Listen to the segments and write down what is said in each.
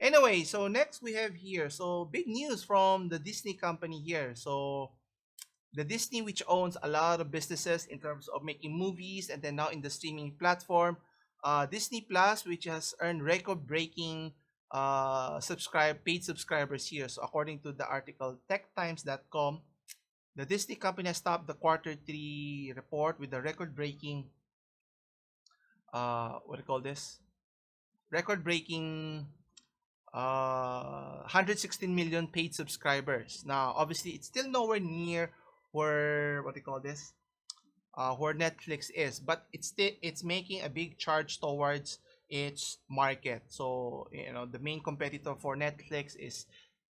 Anyway, so next we have here, so big news from the Disney company here. So the Disney, which owns a lot of businesses in terms of making movies and then now in the streaming platform, Disney Plus, which has earned record-breaking paid subscribers here. So according to the article techtimes.com, the Disney company has topped the quarter three report with the record-breaking what do you call this? Record-breaking 116 million paid subscribers. Now, obviously, it's still nowhere near where what do you call this? Where Netflix is, but it's making a big charge towards its market. So the main competitor for Netflix is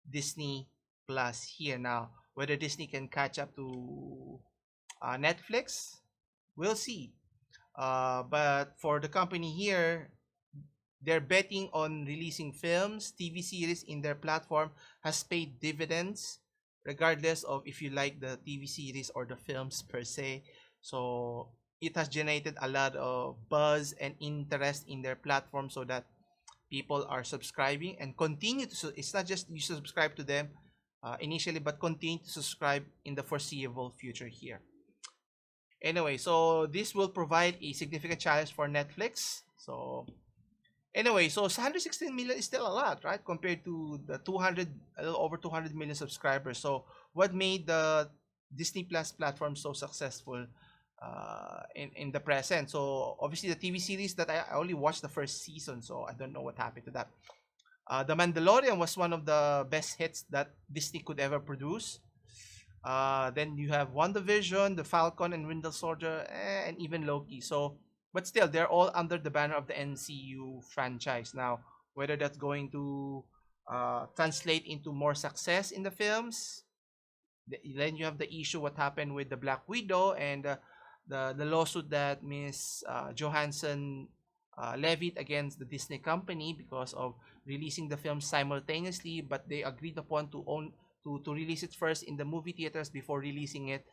Disney Plus here now. Whether Disney can catch up to Netflix, we'll see. But for the company here, they're betting on releasing films, TV series in their platform has paid dividends, regardless of if you like the TV series or the films per se. So it has generated a lot of buzz and interest in their platform, so that people are subscribing and continue to. It's not just you subscribe to them initially, but continue to subscribe in the foreseeable future here. Anyway, so this will provide a significant challenge for Netflix. So anyway, so 116 million is still a lot, right? Compared to the 200, a little over 200 million subscribers. So what made the Disney Plus platform so successful in the present? So obviously the TV series that I only watched the first season, so I don't know what happened to that. The Mandalorian was one of the best hits that Disney could ever produce. Then you have WandaVision, The Falcon and Winter Soldier, and even Loki. So, but still, they're all under the banner of the MCU franchise. Now, whether that's going to translate into more success in the films, then you have the issue what happened with the Black Widow and the lawsuit that Miss Johansson levied against the Disney company because of releasing the film simultaneously, but they agreed upon to release it first in the movie theaters before releasing it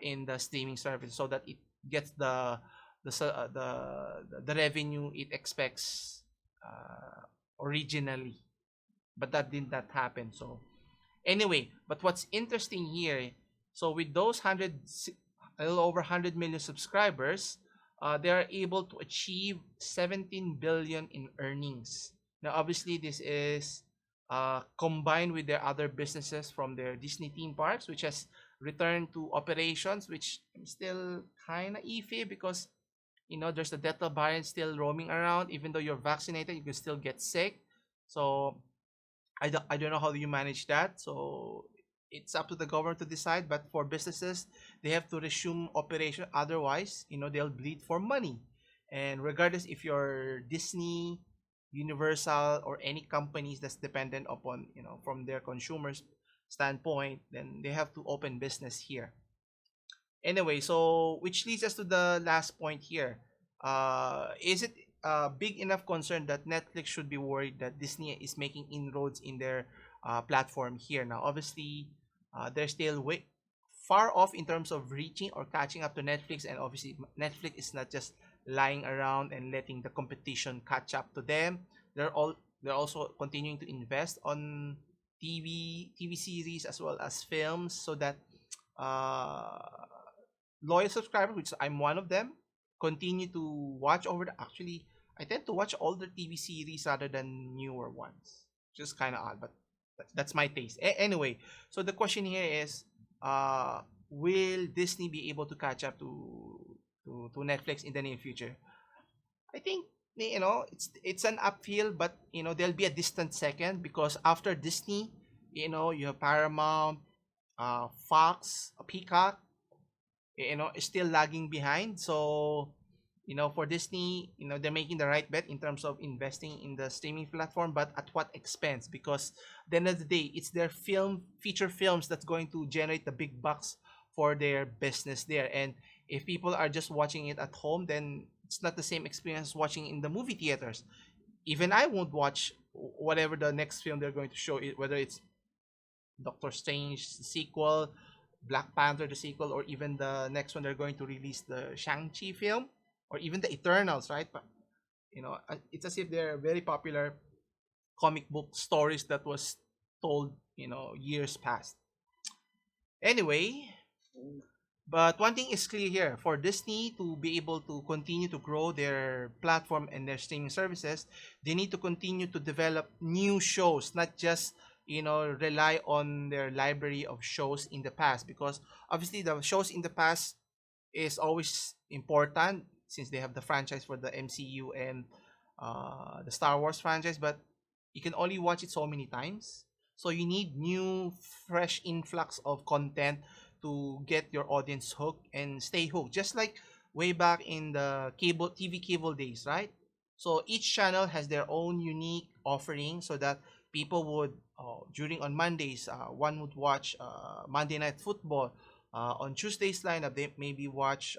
in the streaming service, so that it gets the revenue it expects originally. But that did not happen. So anyway, but what's interesting here, so with those a little over 100 million subscribers, they are able to achieve 17 billion in earnings. Now, obviously, this is combined with their other businesses from their Disney theme parks, which has returned to operations, which I'm still kind of iffy because there's the Delta variant still roaming around. Even though you're vaccinated, you can still get sick. So I don't know how you manage that. So it's up to the government to decide. But for businesses, they have to resume operation. Otherwise, they'll bleed for money. And regardless if you're Disney, Universal, or any companies that's dependent upon, from their consumers standpoint, then they have to open business here. Anyway, so which leads us to the last point here. Is it a big enough concern that Netflix should be worried that Disney is making inroads in their platform here? Now, obviously, they're still way far off in terms of reaching or catching up to Netflix, and obviously, Netflix is not just lying around and letting the competition catch up to them. They're also continuing to invest on TV series as well as films, so that uh, loyal subscribers, which I'm one of them, continue to watch over actually I tend to watch older TV series rather than newer ones. Just kind of odd, but that's my taste. Anyway, so the question here is, will Disney be able to catch up to Netflix in the near future? I think it's an uphill, but there'll be a distant second because after Disney, you have Paramount, Fox, Peacock, is still lagging behind. So for Disney, they're making the right bet in terms of investing in the streaming platform, but at what expense? Because at the end of the day, it's their feature films that's going to generate the big bucks for their business there. And if people are just watching it at home, then it's not the same experience watching in the movie theaters. Even I won't watch whatever the next film they're going to show, whether it's Doctor Strange sequel, Black Panther the sequel, or even the next one they're going to release, the Shang-Chi film, or even the Eternals, right? But it's as if they're very popular comic book stories that was told, years past. Anyway, but one thing is clear here: for Disney to be able to continue to grow their platform and their streaming services, they need to continue to develop new shows, not just rely on their library of shows in the past, because obviously the shows in the past is always important since they have the franchise for the MCU and the Star Wars franchise, but you can only watch it so many times. So you need new, fresh influx of content to get your audience hooked and stay hooked. Just like way back in the cable days, right? So each channel has their own unique offering, so that people would during on Mondays, one would watch Monday Night Football. On Tuesday's lineup, they maybe watch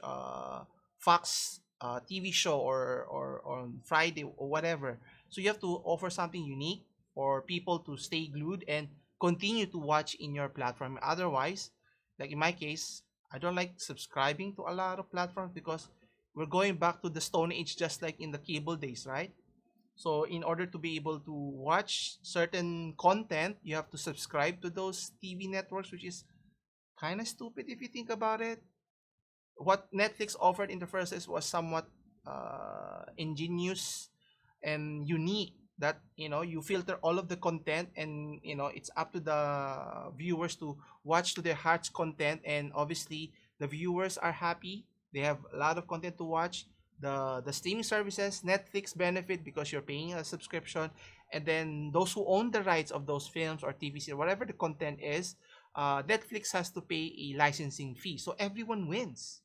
Fox TV show, or on Friday or whatever. So you have to offer something unique for people to stay glued and continue to watch in your platform. Otherwise, like in my case, I don't like subscribing to a lot of platforms, because we're going back to the Stone Age, just like in the cable days, right? So in order to be able to watch certain content, you have to subscribe to those TV networks, which is kind of stupid if you think about it. What Netflix offered in the first place was somewhat ingenious and unique, that you filter all of the content, and it's up to the viewers to watch to their heart's content, and obviously the viewers are happy, they have a lot of content to watch. The streaming services, Netflix, benefit because you're paying a subscription, and then those who own the rights of those films or TV series, whatever the content is, Netflix has to pay a licensing fee, so everyone wins.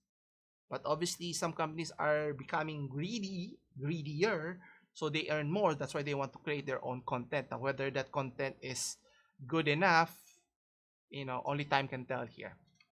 But obviously, some companies are becoming greedier, so they earn more. That's why they want to create their own content. Now, whether that content is good enough, only time can tell here.